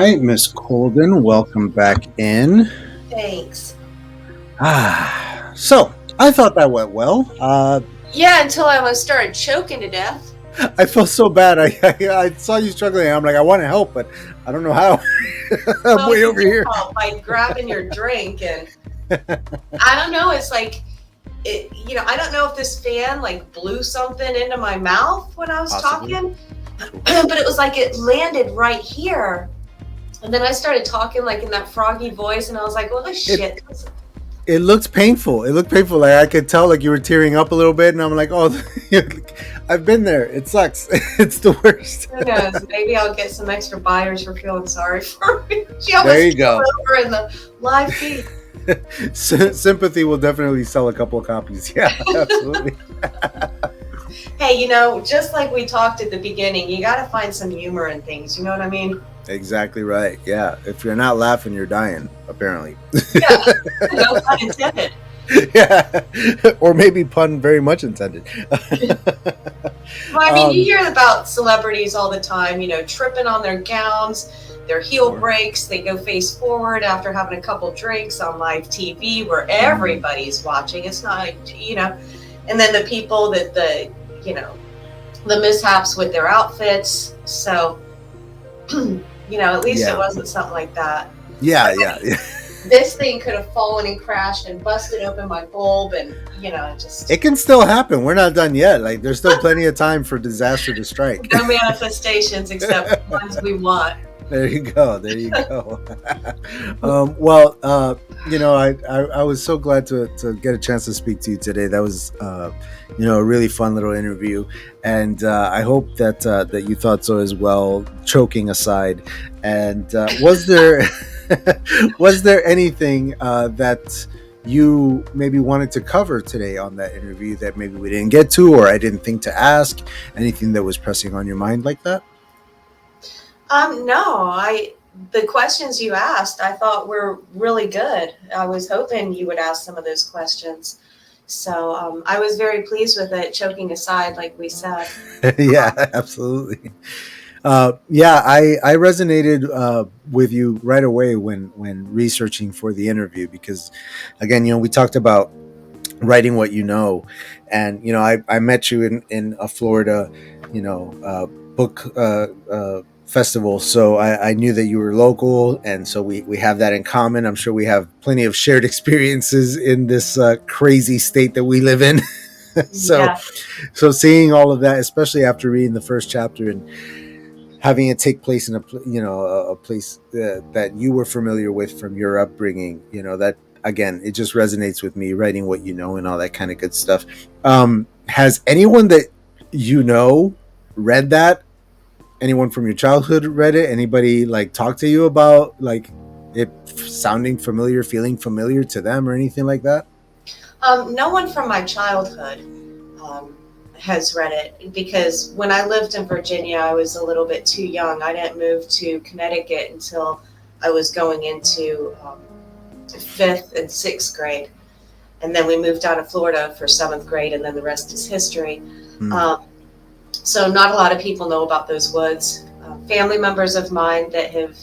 right, Miss Colden, welcome back in. Thanks. So I thought that went well. Yeah, until I almost started choking to death. I felt so bad. I saw you struggling. I'm like, I want to help, but I don't know how. I'm Well, way you over did here. help by grabbing your drink, and I don't know. It's like I don't know if this fan like blew something into my mouth when I was Possibly. talking, but it was like it landed right here. And then I started talking like in that froggy voice, and I was like, "Well, this shit." It looked painful. It looked painful. Like I could tell, like you were tearing up a little bit, and I'm like, oh, I've been there. It sucks. It's the worst. Who knows? Maybe I'll get some extra buyers for feeling sorry for me. She almost There you go. over in the live feed. Sympathy will definitely sell a couple of copies. Yeah, absolutely. Hey, just like we talked at the beginning, you got to find some humor in things. You know what I mean? Exactly right. Yeah. If you're not laughing, you're dying, apparently. Yeah. No pun intended. Yeah. Or maybe pun very much intended. Well, I mean, you hear about celebrities all the time, tripping on their gowns, their heel breaks, they go face forward after having a couple drinks on live TV where everybody's watching. It's not, and then the people that the mishaps with their outfits. So, at least it wasn't something like that. Yeah. This thing could have fallen and crashed and busted open my bulb, and it can still happen. We're not done yet. Like there's still plenty of time for disaster to strike. No manifestations except ones we want. There you go. I was so glad to get a chance to speak to you today. That was a really fun little interview, and I hope that you thought so as well, choking aside. And was there anything that you maybe wanted to cover today on that interview that maybe we didn't get to, or I didn't think to ask? Anything that was pressing on your mind like that? No, the questions you asked, I thought were really good. I was hoping you would ask some of those questions. So I was very pleased with it, choking aside, like we said. Yeah, absolutely. I resonated with you right away when researching for the interview, because again, we talked about writing what you know, and I met you in a Florida book festival, so I knew that you were local, and so we have that in common. I'm sure we have plenty of shared experiences in this crazy state that we live in. So seeing all of that, especially after reading the first chapter and having it take place in a place that you were familiar with from your upbringing, that again, it just resonates with me, writing what you know and all that kind of good stuff. Has anyone that read that? Anyone from your childhood read it? Anybody talk to you about it sounding familiar, feeling familiar to them, or anything like that? No one from my childhood has read it, because when I lived in Virginia, I was a little bit too young. I didn't move to Connecticut until I was going into 5th and 6th grade. And then we moved down to Florida for 7th grade, and then the rest is history. So not a lot of people know about those woods. Family members of mine that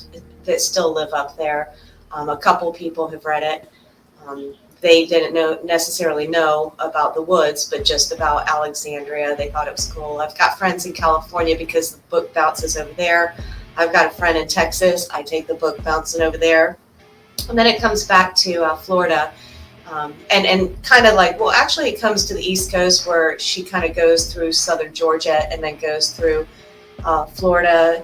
still live up there, a couple people have read it. They didn't necessarily know about the woods, but just about Alexandria. They thought it was cool. I've got friends in California because the book bounces over there. I've got a friend in Texas. I take the book bouncing over there. And then it comes back to Florida. And kind of actually it comes to the East Coast, where she kind of goes through southern Georgia and then goes through Florida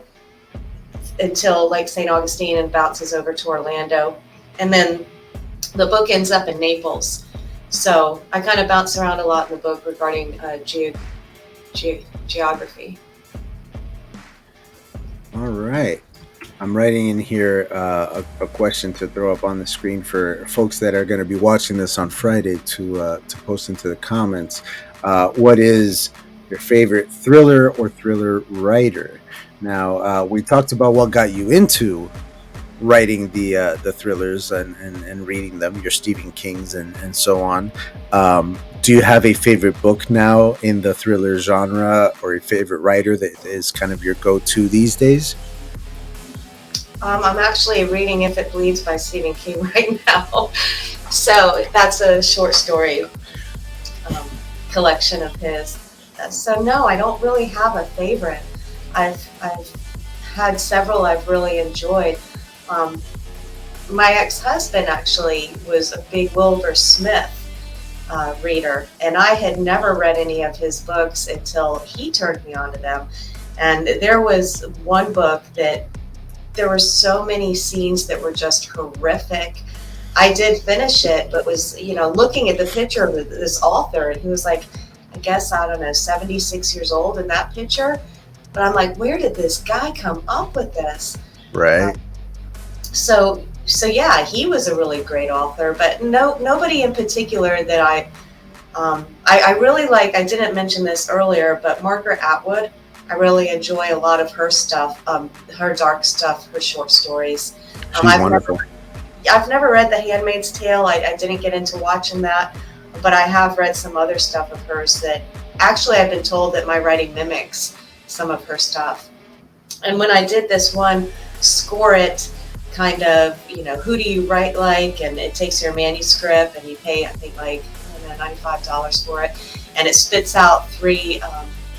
until Lake St. Augustine and bounces over to Orlando. And then the book ends up in Naples. So I kind of bounce around a lot in the book regarding geography. All right. I'm writing in here a question to throw up on the screen for folks that are going to be watching this on Friday to post into the comments. What is your favorite thriller or thriller writer? Now, we talked about what got you into writing the thrillers and reading them, your Stephen Kings and so on. Do you have a favorite book now in the thriller genre, or a favorite writer that is kind of your go-to these days? I'm actually reading If It Bleeds by Stephen King right now. So that's a short story um, collection of his. So no, I don't really have a favorite. I've had several I've really enjoyed. Um, my ex-husband actually was a big Wilbur Smith reader, and I had never read any of his books until he turned me on to them. And there was one book that there were so many scenes that were just horrific. I did finish it, but was, looking at the picture of this author, and he was like, I guess, I don't know, 76 years old in that picture. But I'm like, where did this guy come up with this? Uh, Right. so yeah, he was a really great author, but nobody in particular that I really like. I didn't mention this earlier, but Margaret Atwood, I really enjoy a lot of her stuff, her dark stuff, her short stories. Um, She's I've wonderful. never, I've never read The Handmaid's Tale. I didn't get into watching that, but I have read some other stuff of hers that actually I've been told that my writing mimics some of her stuff. And when I did this one, Score It, kind of, who do you write like? And it takes your manuscript and you pay, I think, like, I don't know, $95 for it. And it spits out three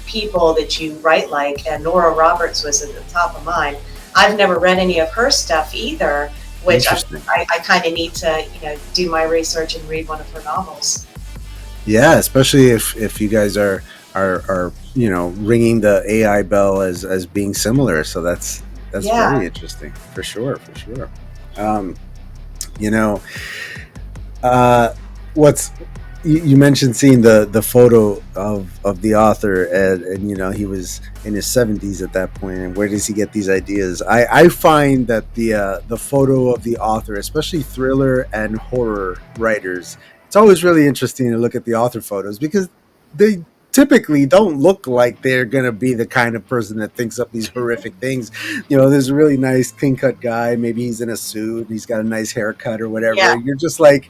people that you write like. And Nora Roberts was at the top of mine. I've never read any of her stuff either, which Interesting. I kind of need to, do my research and read one of her novels. Yeah, especially if you guys are ringing the AI bell as being similar. So that's Yeah. very interesting for sure, for sure. Um, you know, uh, what's you mentioned seeing the photo of the author, and he was in his 70s at that point, and where does he get these ideas? I find that the photo of the author, especially thriller and horror writers, it's always really interesting to look at the author photos because they typically don't look like they're going to be the kind of person that thinks up these horrific things. There's a really nice clean cut guy, maybe he's in a suit and he's got a nice haircut or whatever, Yeah. and you're just like,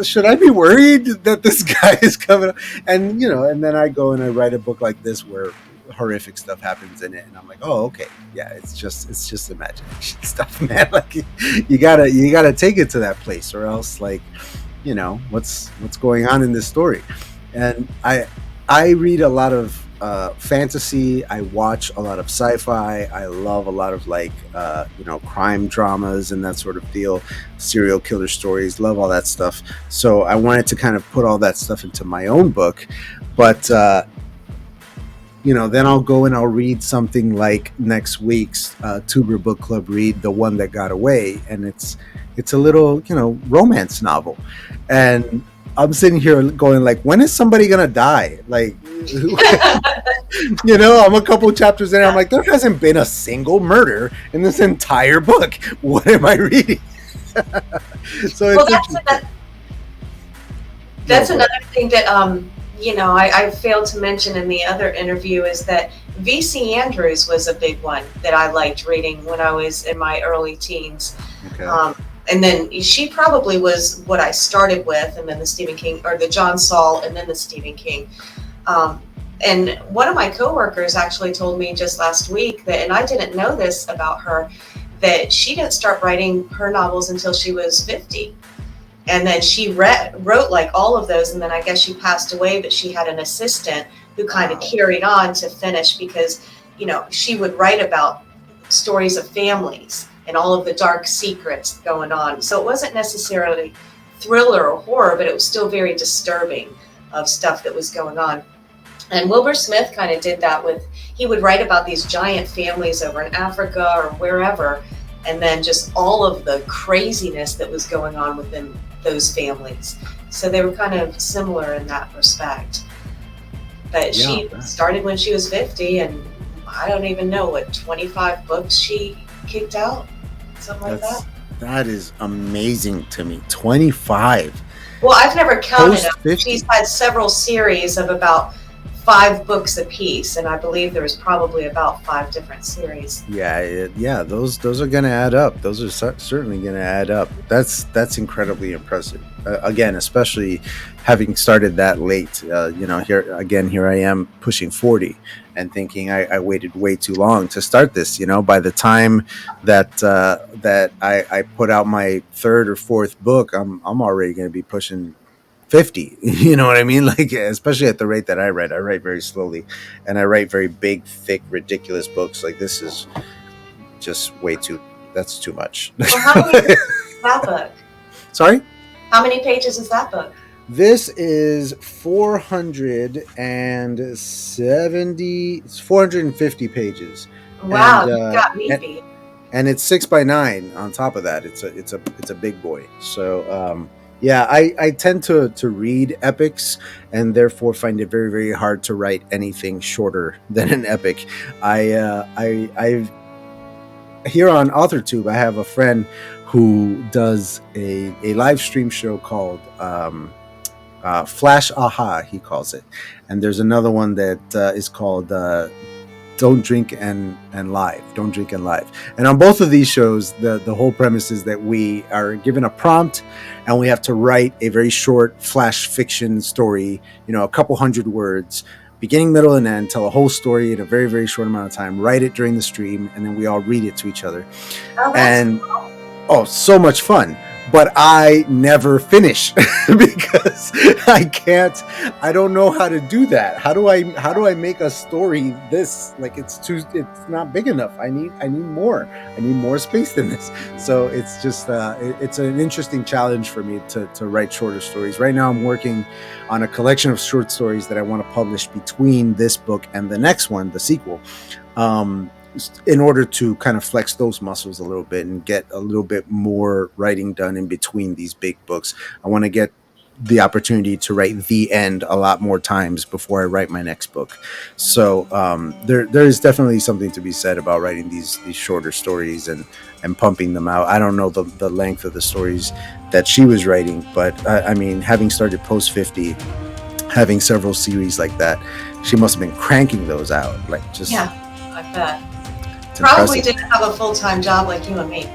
should I be worried that this guy is coming up? And then I go and I write a book like this where horrific stuff happens in it, and I'm like, oh, okay, yeah, it's just imagination stuff, man. Like, you gotta take it to that place, or else, like, what's going on in this story. And I read a lot of fantasy. I watch a lot of sci-fi. I love a lot of, like, crime dramas and that sort of deal, serial killer stories. Love all that stuff. So I wanted to kind of put all that stuff into my own book, but then I'll go and I'll read something like next week's Tuber Book Club read, The One That Got Away, and it's a little romance novel, and I'm sitting here going like, when is somebody gonna die? Like, I'm a couple chapters in, I'm like, there hasn't been a single murder in this entire book. What am I reading? So Well, it's interesting. No, that's go another thing that I failed to mention in the other interview is that V.C. Andrews was a big one that I liked reading when I was in my early teens. okay. And then she probably was what I started with, and then the Stephen King, or the John Saul, and then the Stephen King. And one of my coworkers actually told me just last week that, and I didn't know this about her, that she didn't start writing her novels until she was 50. And then she wrote like all of those, and then I guess she passed away, but she had an assistant who kind of Wow. carried on to finish because, she would write about stories of families and all of the dark secrets going on. So it wasn't necessarily thriller or horror, but it was still very disturbing of stuff that was going on. And Wilbur Smith kind of did that he would write about these giant families over in Africa or wherever, and then just all of the craziness that was going on within those families. So they were kind of similar in that respect. But Yeah. she started when she was 50, and I don't even know what 25 books she kicked out, something like That's that. that is amazing to me. 25 Well, I've never counted post them. 50. She's had several series of about 5 books apiece, and I believe there was probably about 5 different series. Yeah, those are going to add up. Those are certainly going to add up. That's incredibly impressive. Again, especially having started that late. Here I am pushing 40, and thinking I waited way too long to start this. By the time that I put out my third or fourth book, I'm already going to be pushing 50. You know what I mean? Like, especially at the rate that I write very slowly, and I write very big, thick, ridiculous books. Like, this is just way too, that's too much. Well, how many pages is that book? Sorry? How many pages is that book? This is 450 pages. Wow, And, you got me and, beat. and it's 6 by 9 on top of that. It's a big boy. So, yeah, I tend to read epics, and therefore find it very, very hard to write anything shorter than an epic. I here on AuthorTube, I have a friend who does a live stream show called Flash Aha, he calls it, and there's another one that is called Don't Drink and Live. Don't Drink and Live. And on both of these shows, the whole premise is that we are given a prompt, and we have to write a very short flash fiction story, a couple hundred words, beginning, middle, and end, tell a whole story in a very, very short amount of time, write it during the stream, and then we all read it to each other. Oh, And cool. oh, so much fun. But I never finish because I don't know how to do that. How do I make a story this, like, it's not big enough. I need more. I need more space than this. So it's just it's an interesting challenge for me to write shorter stories. Right now I'm working on a collection of short stories that I want to publish between this book and the next one, the sequel. In order to kind of flex those muscles a little bit and get a little bit more writing done in between these big books. I want to get the opportunity to write the end a lot more times before I write my next book. So there is definitely something to be said about writing these shorter stories and pumping them out. I don't know the length of the stories that she was writing, but I mean, having started post 50, having several series like that, she must have been cranking those out. Like, just, Yeah, I bet. it's Probably impressive. didn't have a full-time job like you and me.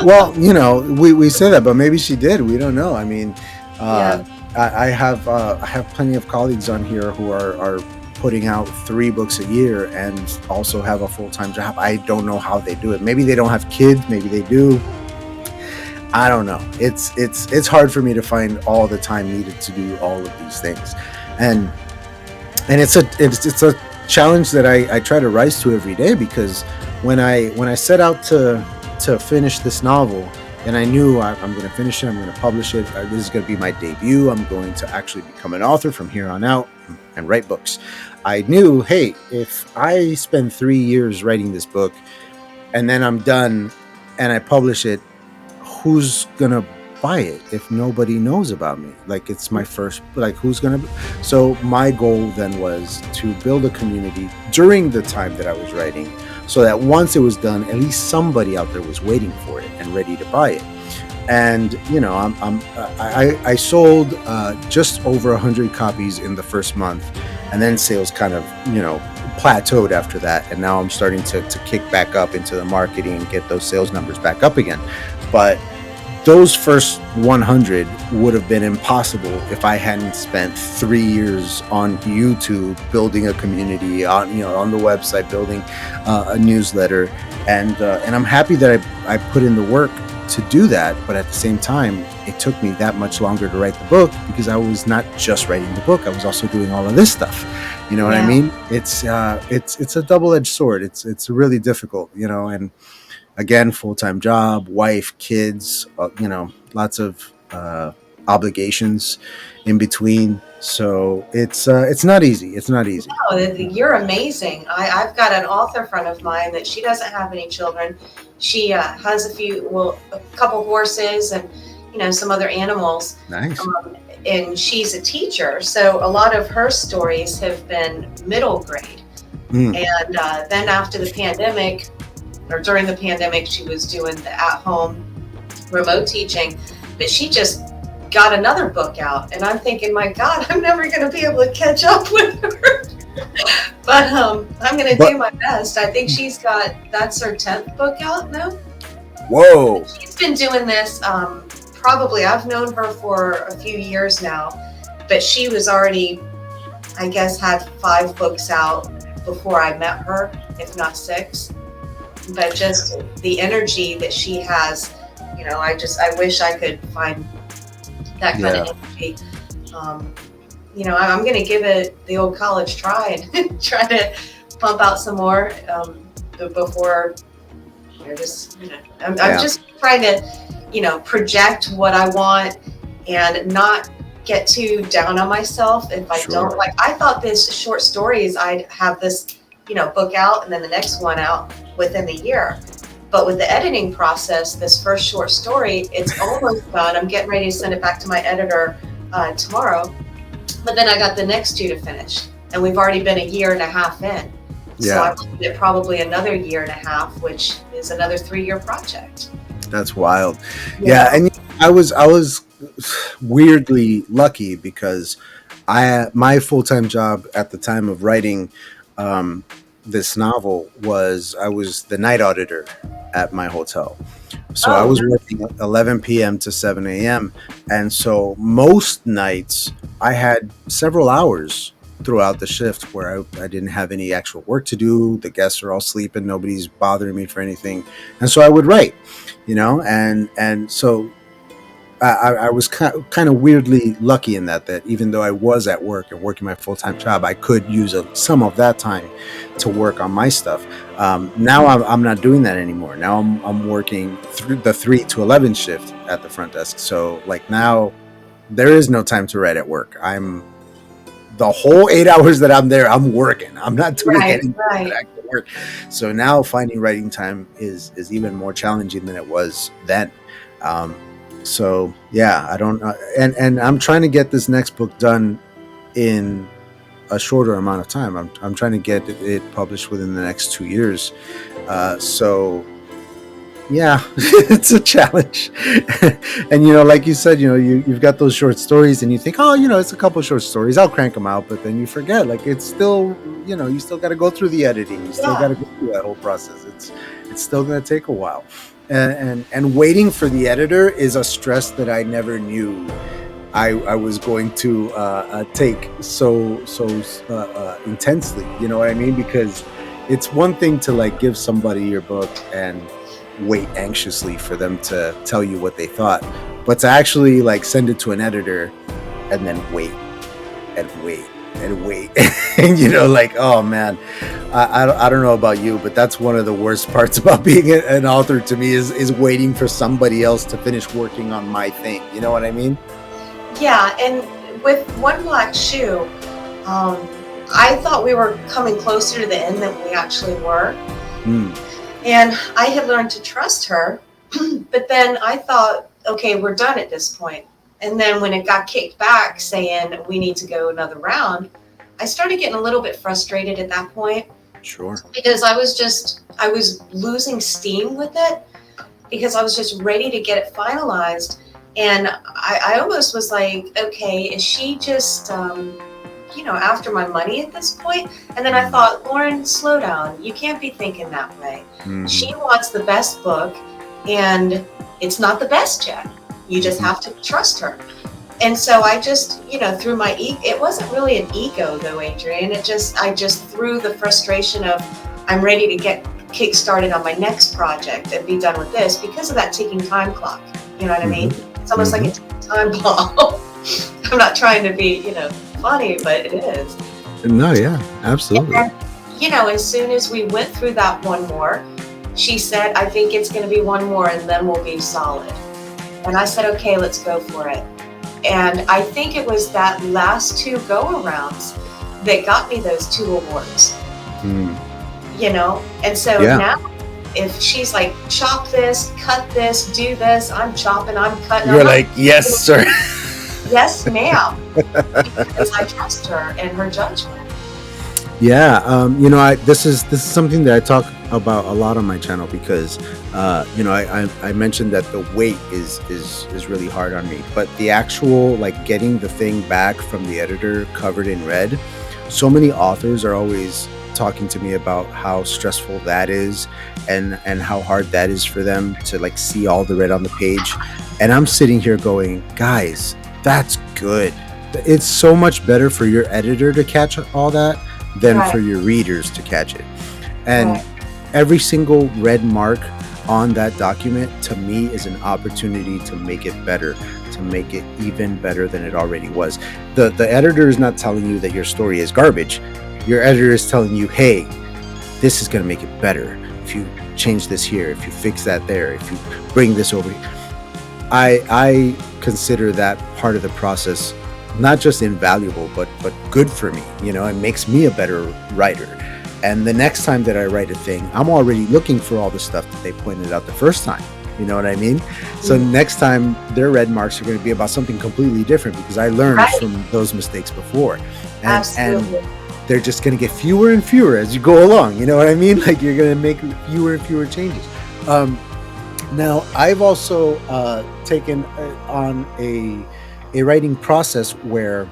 Well, we say that, but maybe she did. We don't know. I mean, Yeah. I have plenty of colleagues on here who are putting out 3 books a year and also have a full-time job. I don't know how they do it. Maybe they don't have kids. Maybe they do. I don't know. It's hard for me to find all the time needed to do all of these things, and it's a challenge that I try to rise to every day, because when I set out to finish this novel, and I knew I'm going to finish it, I'm going to publish it, this is going to be my debut, I'm going to actually become an author from here on out and write books. I knew, hey, if I spend 3 years writing this book and then I'm done and I publish it, who's going to buy it if nobody knows about me? Like, it's my first, like, who's going to? So my goal then was to build a community during the time that I was writing, so that once it was done, at least somebody out there was waiting for it and ready to buy it. And I sold just over 100 copies in the first month, and then sales kind of plateaued after that. And now I'm starting to kick back up into the marketing and get those sales numbers back up again. But those first 100 would have been impossible if I hadn't spent 3 years on YouTube building a community, on the website, building a newsletter, and I'm happy that I put in the work to do that. But at the same time, it took me that much longer to write the book, because I was not just writing the book, I was also doing all of this stuff. You know what I mean? It's a double-edged sword. It's really difficult, and again, full-time job, wife, kids, lots of obligations in between. So it's not easy. It's not easy. No, you're amazing. I've got an author friend of mine that she doesn't have any children. She has a couple horses and some other animals. Nice. And she's a teacher, so a lot of her stories have been middle grade. And then after the pandemic, or during the pandemic, she was doing the at-home remote teaching, but she just got another book out, and I'm thinking, my God, I'm never going to be able to catch up with her. But I'm going to do my best. I think that's her 10th book out now. Whoa. She's been doing this, probably, I've known her for a few years now, but she was already, I guess, had 5 books out before I met her, if not 6. But just the energy that she has, I wish I could find that kind of energy. I'm going to give it the old college try and try to pump out some more before I'm just trying to, project what I want and not get too down on myself if I don't. Like, I thought this short stories, I'd have this, book out and then the next one out within the year. But with the editing process, this first short story, it's almost done. I'm getting ready to send it back to my editor tomorrow. But then I got the next 2 to finish. And we've already been a year and a half in. So I will get probably another year and a half, which is another 3-year project. That's wild. Yeah. And I was weirdly lucky because my full-time job at the time of writing this novel was I was the night auditor at my hotel. So I was working 11 p.m. to 7 a.m. And so most nights I had several hours throughout the shift where I didn't have any actual work to do. The guests are all sleeping. Nobody's bothering me for anything. And so I would write, and so I was kind of weirdly lucky in that even though I was at work and working my full-time job, I could use some of that time to work on my stuff. Now I'm not doing that anymore. Now I'm working through the 3 to 11 shift at the front desk. So like now there is no time to write at work. The whole 8 hours that I'm there, I'm working. I'm not doing anything but actual work. So now finding writing time is even more challenging than it was then. So yeah, I don't know. And I'm trying to get this next book done in a shorter amount of time. I'm trying to get it published within the next 2 years. So yeah, it's a challenge. And like you said, you've got those short stories and you think, oh, it's a couple of short stories, I'll crank them out. But then you forget, like, it's still, you still got to go through the editing. You still got to go through that whole process. It's still going to take a while. And waiting for the editor is a stress that I never knew I was going to take so intensely. You know what I mean? Because it's one thing to like give somebody your book and wait anxiously for them to tell you what they thought, but to actually like send it to an editor and then wait and wait and wait and like, oh man, I don't know about you, but that's one of the worst parts about being an author to me is waiting for somebody else to finish working on my thing. You know what I mean? Yeah. And with One Black Shoe, I thought we were coming closer to the end than we actually were. And I had learned to trust her, but then I thought, okay, we're done at this point. And then when it got kicked back saying we need to go another round, I started getting a little bit frustrated at that point. Sure. Because I was losing steam with it because I was just ready to get it finalized. And I almost was like, okay, is she just, after my money at this point? And then I thought, Loren, slow down. You can't be thinking that way. Mm-hmm. She wants the best book and it's not the best yet. You just have to trust her. And so I just, through my it wasn't really an ego though, Adrian. I just threw the frustration of I'm ready to get kick-started on my next project and be done with this because of that ticking time clock. You know what I mean? It's almost like a ticking time bomb. I'm not trying to be, funny, but it is. No, yeah, absolutely. And, as soon as we went through that one more, she said, I think it's going to be one more and then we'll be solid. And I said, okay, let's go for it. And I think it was that last 2 go-arounds that got me those 2 awards. And so now if she's like, chop this, cut this, do this, I'm chopping, I'm cutting. You're like, yes, sir. Yes, ma'am. Because I trust her and her judgment. Yeah, this is something that I talk about a lot on my channel because, I mentioned that the wait is really hard on me, but the actual like getting the thing back from the editor covered in red, so many authors are always talking to me about how stressful that is and how hard that is for them to like see all the red on the page, and I'm sitting here going, guys, that's good. It's so much better for your editor to catch all that than Right. for your readers to catch it. And Right. every single red mark on that document to me is an opportunity to make it better, to make it even better than it already was. The editor is not telling you that your story is garbage. Your editor is telling you, hey, this is going to make it better if you change this here, if you fix that there, if you bring this over. I consider that part of the process not just invaluable, but good for me. It makes me a better writer. And the next time that I write a thing, I'm already looking for all the stuff that they pointed out the first time. You know what I mean? So next time their red marks are going to be about something completely different because I learned from those mistakes before. And they're just going to get fewer and fewer as you go along. You know what I mean? Like you're going to make fewer and fewer changes. Now, I've also taken on a writing process where,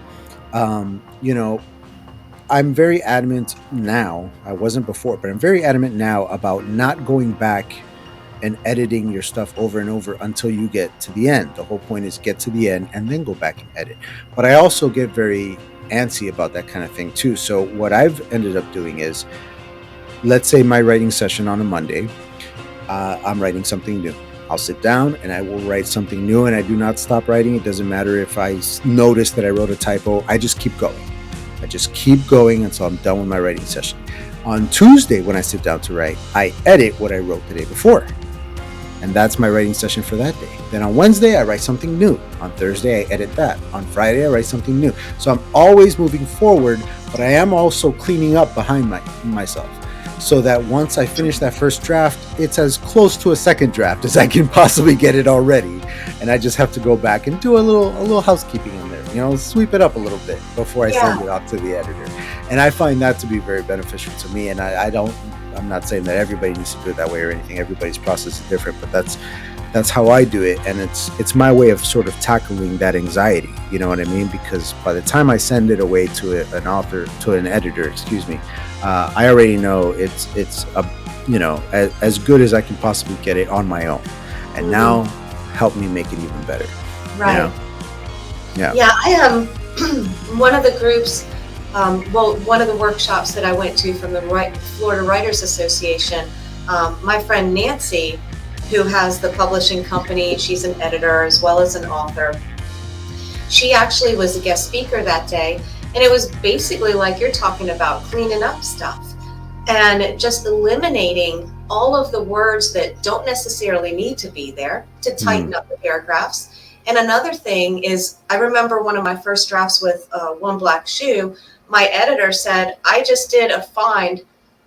I'm very adamant now. I wasn't before, but I'm very adamant now about not going back and editing your stuff over and over until you get to the end. The whole point is get to the end and then go back and edit. But I also get very antsy about that kind of thing too. So what I've ended up doing is, let's say my writing session on a Monday, I'm writing something new. I'll sit down and I will write something new, and I do not stop writing. It doesn't matter if I notice that I wrote a typo. I just keep going. I just keep going until I'm done with my writing session. On Tuesday, when I sit down to write, I edit what I wrote the day before. And that's my writing session for that day. Then on Wednesday, I write something new. On Thursday, I edit that. On Friday, I write something new. So I'm always moving forward, but I am also cleaning up behind myself, so that once I finish that first draft, it's as close to a second draft as I can possibly get it already. And I just have to go back and do a little housekeeping in there, sweep it up a little bit before I send it off to the editor. And I find that to be very beneficial to me. And I'm not saying that everybody needs to do it that way or anything. Everybody's process is different, but that's how I do it. And it's my way of sort of tackling that anxiety. You know what I mean? Because by the time I send it away to an editor, I already know it's as good as I can possibly get it on my own. And now help me make it even better. Right. Yeah. I am one of the groups, one of the workshops that I went to from the Florida Writers Association, my friend Nancy, who has the publishing company, she's an editor as well as an author. She actually was a guest speaker that day. And it was basically like you're talking about, cleaning up stuff and just eliminating all of the words that don't necessarily need to be there to tighten up the paragraphs. And another thing is, I remember one of my first drafts with One Black Shoe, my editor said, I just did a find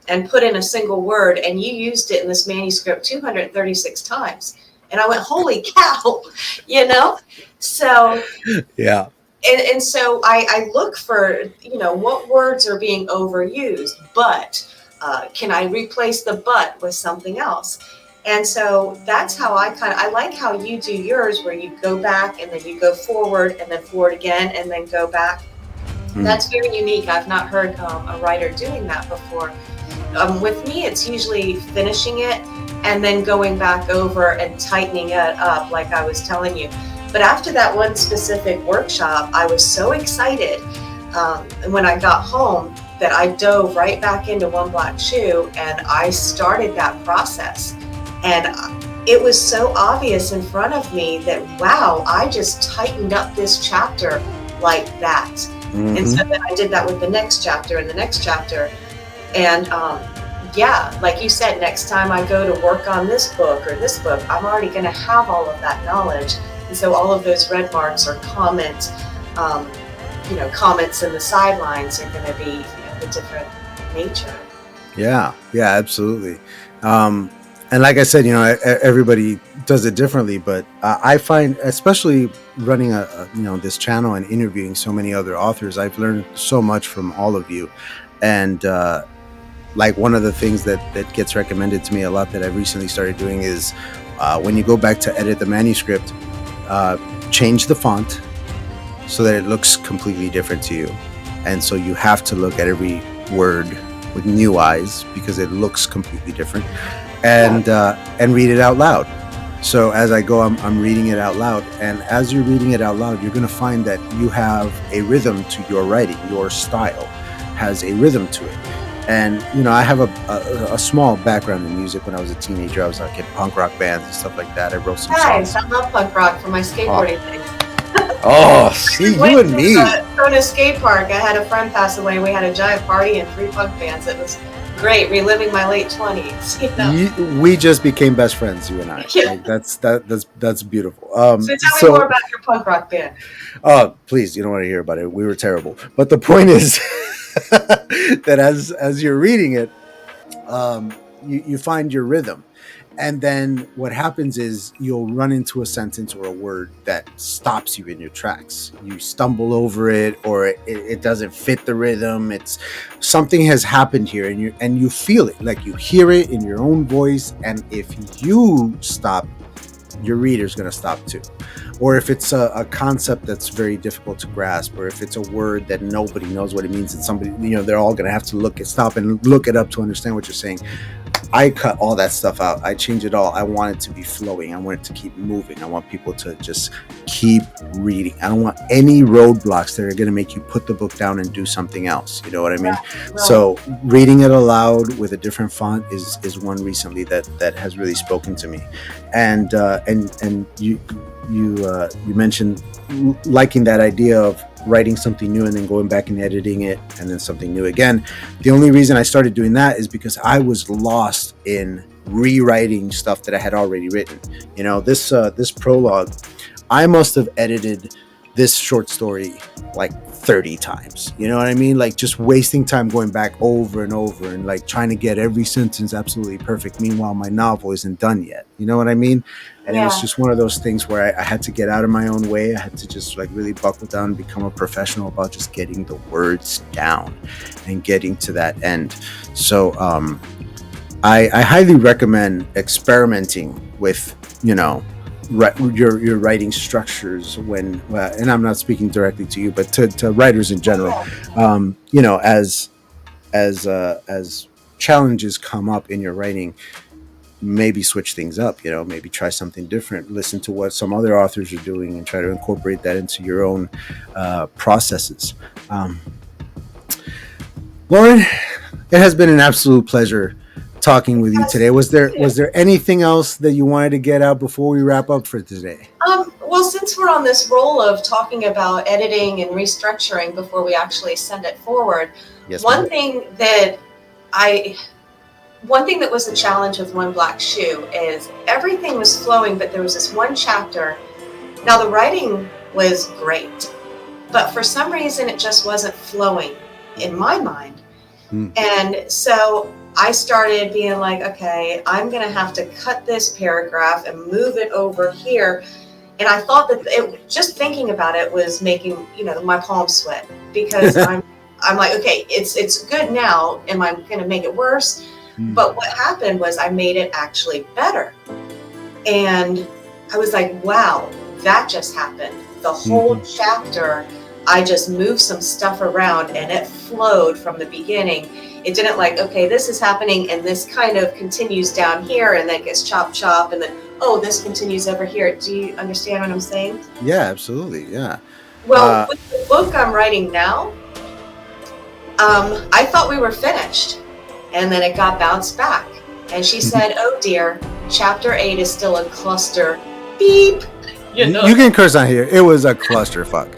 and put in a single word, and you used it in this manuscript 236 times. And I went, holy cow, So yeah. And so I look for, what words are being overused, but can I replace the but with something else? And so that's how I like how you do yours, where you go back and then you go forward and then forward again and then go back. That's very unique. I've not heard a writer doing that before. With me, it's usually finishing it and then going back over and tightening it up, like I was telling you. But after that one specific workshop, I was so excited when I got home that I dove right back into One Black Shoe and I started that process. And it was so obvious in front of me that, wow, I just tightened up this chapter like that. And so then I did that with the next chapter and the next chapter. And like you said, next time I go to work on this book or this book, I'm already going to have all of that knowledge. And so all of those red marks or comments, comments in the sidelines are going to be a different nature. Yeah, absolutely. And like I said, everybody does it differently, but I find, especially running this channel and interviewing so many other authors, I've learned so much from all of you. And like one of the things that gets recommended to me a lot that I've recently started doing is when you go back to edit the manuscript, change the font so that it looks completely different to you. And so you have to look at every word with new eyes because it looks completely different, and read it out loud. So as I go, I'm reading it out loud. And as you're reading it out loud, you're going to find that you have a rhythm to your writing, your style. has a rhythm to it. And I have a small background in music. When I was a teenager, I was like in punk rock bands and stuff like that. I wrote some Nice. songs. I love punk rock for my skateboarding days. Oh, see, you and me. From a skate park, I had a friend pass away. We had a giant party and 3 punk bands. It was great, reliving my late 20s. We just became best friends, you and I. Yeah. Like, that's beautiful. So tell me more about your punk rock band. Oh, please, you don't want to hear about it. We were terrible. But the point is that as you're reading it, you find your rhythm. And then what happens is you'll run into a sentence or a word that stops you in your tracks. You stumble over it, or it doesn't fit the rhythm. It's something has happened here, and you feel it, like you hear it in your own voice. And if you stop, your reader's going to stop too. Or if it's a concept that's very difficult to grasp, or if it's a word that nobody knows what it means, and somebody, they're all going to have to stop and look it up to understand what you're saying. I cut all that stuff out. I change it all. I want it to be flowing. I want it to keep moving. I want people to just keep reading. I don't want any roadblocks that are going to make you put the book down and do something else. You know what I mean? Right. So reading it aloud with a different font is one recently that has really spoken to me. And you mentioned liking that idea of writing something new and then going back and editing it and then something new again. The only reason I started doing that is because I was lost in rewriting stuff that I had already written. This prologue, I must have edited this short story like 30 times. You know what I mean? Like just wasting time going back over and over and like trying to get every sentence absolutely perfect. Meanwhile, my novel isn't done yet. You know what I mean? And It was just one of those things where I had to get out of my own way. I had to just like really buckle down and become a professional about just getting the words down and getting to that end. So I highly recommend experimenting with, your writing structures and I'm not speaking directly to you, but to writers in general, as challenges come up in your writing, maybe switch things up, maybe try something different, listen to what some other authors are doing and try to incorporate that into your own processes. Loren, it has been an absolute pleasure talking with you today. Was there anything else that you wanted to get out before we wrap up for today? Well, since we're on this roll of talking about editing and restructuring before we actually send it forward, yes, one thing that was a challenge with One Black Shoe is everything was flowing, but there was this one chapter. Now the writing was great, but for some reason it just wasn't flowing in my mind. And so I started being like, okay, I'm going to have to cut this paragraph and move it over here. And I thought that just thinking about it was making, my palms sweat, because I'm like, okay, it's good now. Am I going to make it worse? But what happened was I made it actually better. And I was like, wow, that just happened. The whole chapter, I just moved some stuff around and it flowed from the beginning. It didn't like, okay, this is happening and this kind of continues down here and then gets chop and then, oh, this continues over here. Do you understand what I'm saying? Yeah, absolutely. Yeah. Well, with the book I'm writing now, I thought we were finished. And then it got bounced back. And she said, oh dear, chapter 8 is still a cluster. Beep. You can curse on here. It was a clusterfuck.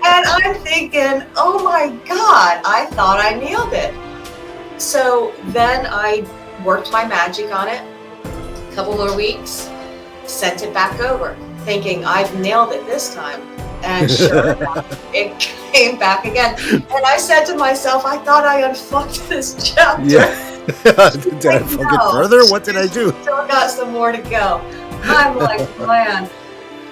And I'm thinking, oh my God, I thought I nailed it. So then I worked my magic on it. A couple more weeks, sent it back over, thinking I've nailed it this time. And sure enough, it came back again. And I said to myself, I thought I unfucked this chapter. Yeah. Did I fuck it further? What did I do? Still got some more to go. I'm like, man.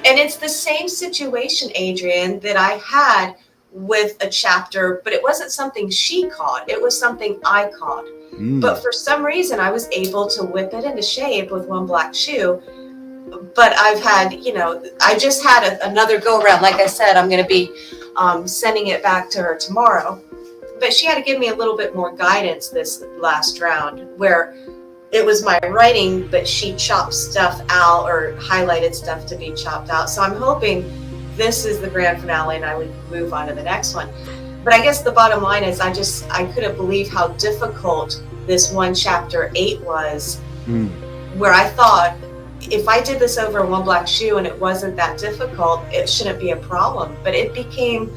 And it's the same situation, Adrian, that I had with a chapter, but it wasn't something she caught. It was something I caught. But for some reason, I was able to whip it into shape with One Black Shoe. But I've had, I just had another go around. Like I said, I'm going to be sending it back to her tomorrow. But she had to give me a little bit more guidance this last round, where it was my writing, but she chopped stuff out or highlighted stuff to be chopped out. So I'm hoping this is the grand finale and I would move on to the next one. But I guess the bottom line is I couldn't believe how difficult this one chapter 8 was, where I thought if I did this over one black shoe and it wasn't that difficult, it shouldn't be a problem. But it became,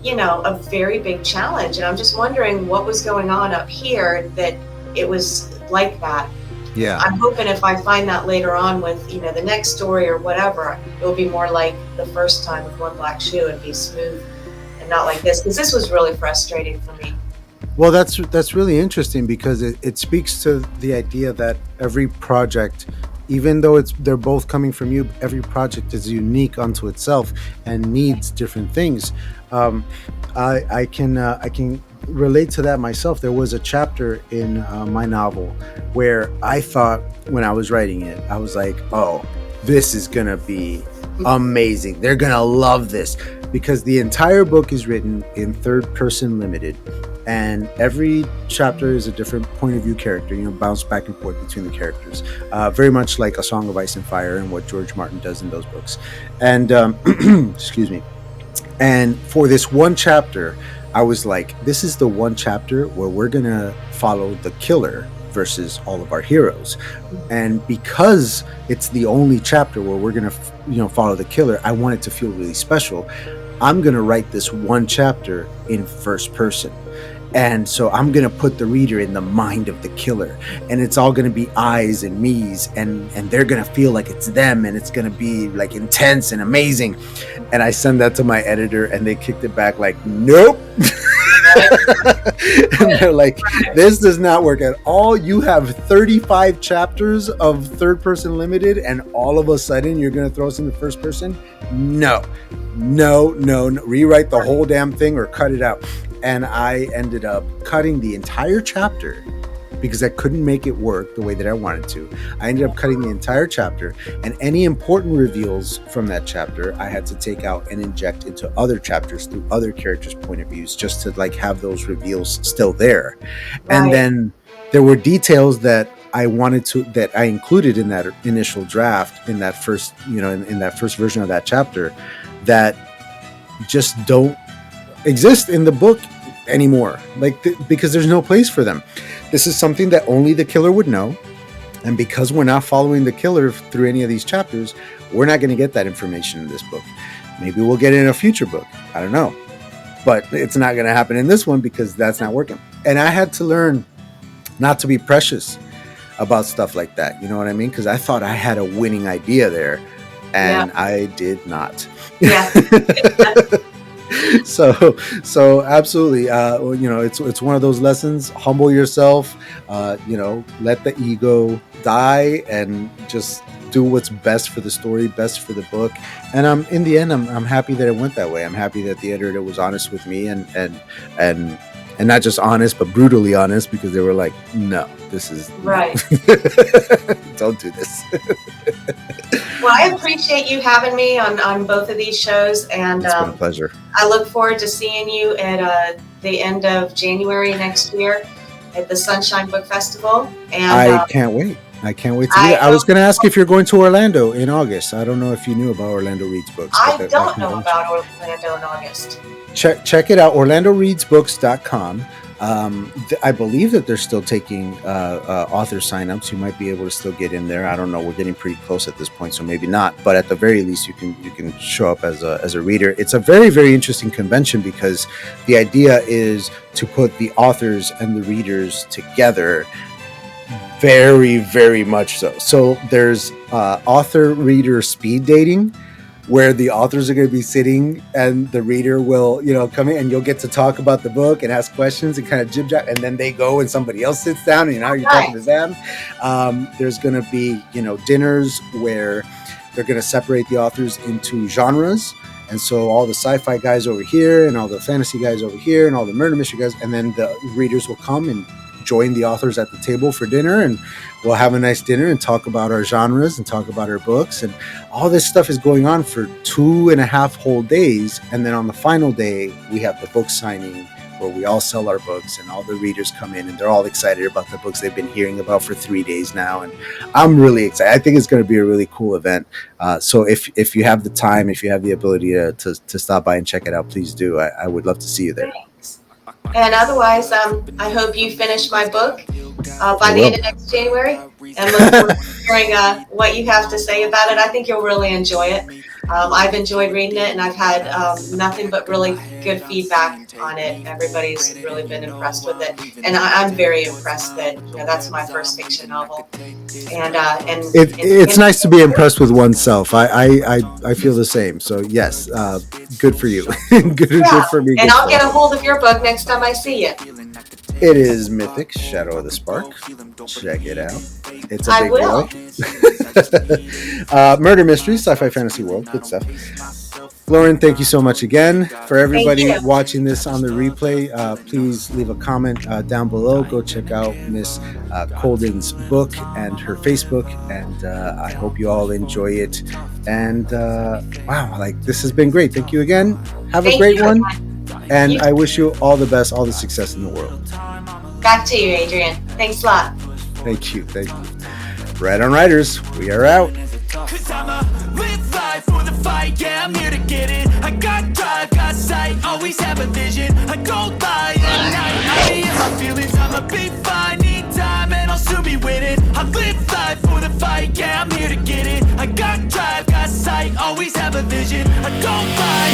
a very big challenge. And I'm just wondering what was going on up here that it was like that. Yeah. I'm hoping if I find that later on with, the next story or whatever, it will be more like the first time with one black shoe and be smooth and not like this, because this was really frustrating for me. Well, that's really interesting, because it speaks to the idea that every project, even though they're both coming from you, every project is unique unto itself and needs different things. I can relate to that myself. There was a chapter in my novel where I thought, when I was writing it, I was like, oh, this is gonna be amazing. They're gonna love this, because the entire book is written in third person limited, and every chapter is a different point of view character, bounce back and forth between the characters, very much like A Song of Ice and Fire and what George Martin does in those books. And excuse me. And for this one chapter, I was like, this is the one chapter where we're gonna follow the killer versus all of our heroes. And because it's the only chapter where we're gonna follow the killer, I want it to feel really special. I'm gonna write this one chapter in first person, and so I'm gonna put the reader in the mind of the killer, and it's all gonna be I's and me's, and they're gonna feel like it's them, and it's gonna be like intense and amazing. And I send that to my editor, and they kicked it back like, nope. And they're like, this does not work at all. You have 35 chapters of third person limited, and all of a sudden you're going to throw us in the first person? No. Rewrite the whole damn thing or cut it out. And I ended up cutting the entire chapter, because I couldn't make it work the way that I wanted to. I ended up cutting the entire chapter, and any important reveals from that chapter I had to take out and inject into other chapters through other characters' point of views, just to have those reveals still there. Right. And then there were details that I included in that initial draft, in that first, in that first version of that chapter, that just don't exist in the book anymore, because there's no place for them. This is something that only the killer would know, and because we're not following the killer through any of these chapters, we're not going to get that information in this book. Maybe we'll get it in a future book, I don't know, but it's not going to happen in this one, because that's not working. And I had to learn not to be precious about stuff like that, you know what I mean? Because I thought I had a winning idea there, and I did not. Yeah. So absolutely, it's one of those lessons. Humble yourself, let the ego die, and just do what's best for the story, best for the book. And in the end, I'm happy that it went that way. I'm happy that the editor was honest with me, and not just honest, but brutally honest, because they were like, no, this is right. Don't do this. Well, I appreciate you having me on both of these shows, and it's been a pleasure. I look forward to seeing you at the end of January next year at the Sunshine Book Festival. And I can't wait. I can't wait to do that. I was going to ask if you're going to Orlando in August. I don't know if you knew about Orlando Reads Books. I don't know about Orlando in August. Check it out, OrlandoReadsBooks.com. I believe that they're still taking author signups. You might be able to still get in there. I don't know. We're getting pretty close at this point, so maybe not. But at the very least, you can show up as a reader. It's a very, very interesting convention, because the idea is to put the authors and the readers together. Very, very much so. So there's author-reader speed dating, where the authors are going to be sitting and the reader will, come in, and you'll get to talk about the book and ask questions and kind of jib-jab, and then they go and somebody else sits down and you're talking to them. There's going to be, dinners where they're going to separate the authors into genres. And so all the sci-fi guys over here, and all the fantasy guys over here, and all the murder mystery guys, and then the readers will come and join the authors at the table for dinner, and we'll have a nice dinner and talk about our genres and talk about our books. And all this stuff is going on for 2.5 whole days. And then on the final day, we have the book signing, where we all sell our books, and all the readers come in, and they're all excited about the books they've been hearing about for 3 days now. And I'm really excited. I think it's going to be a really cool event. So if you have the time, if you have the ability to stop by and check it out, please do. I would love to see you there. Thanks. And otherwise, I hope you finish my book by I the end will. of next January, and look forward to hearing what you have to say about it. I think you'll really enjoy it. I've enjoyed reading it, and I've had nothing but really good feedback on it. Everybody's really been impressed with it, and I'm very impressed that that's my first fiction novel. It's nice to be impressed with oneself. I feel the same. So yes, good for you. Good for me. And Good I'll for get a us. hold of your book next time I see you. It is Mythic, Shadow of the Spark. Check it out. It's a I big will. boy. Murder mystery, sci-fi fantasy world. Good stuff. Loren, thank you so much again. For everybody Thank you. watching this on the replay, please leave a comment down below. Go check out Miss Colden's book and her Facebook, and I hope you all enjoy it. And wow, like this has been great. Thank you again. Have a Thank great you one, again. and You I wish you all the best, all the success in the world. Back to you, Adrian. Thanks a lot. Thank you. Thank you. Right on, Writers. We are out. Cause I'ma live life for the fight, yeah, I'm here to get it. I got drive, got sight, always have a vision. I go by at night, I be in my feelings. I'ma be fine, need time, and I'll soon be winning. I live life for the fight, yeah, I'm here to get it. I got drive, got sight, always have a vision. I go by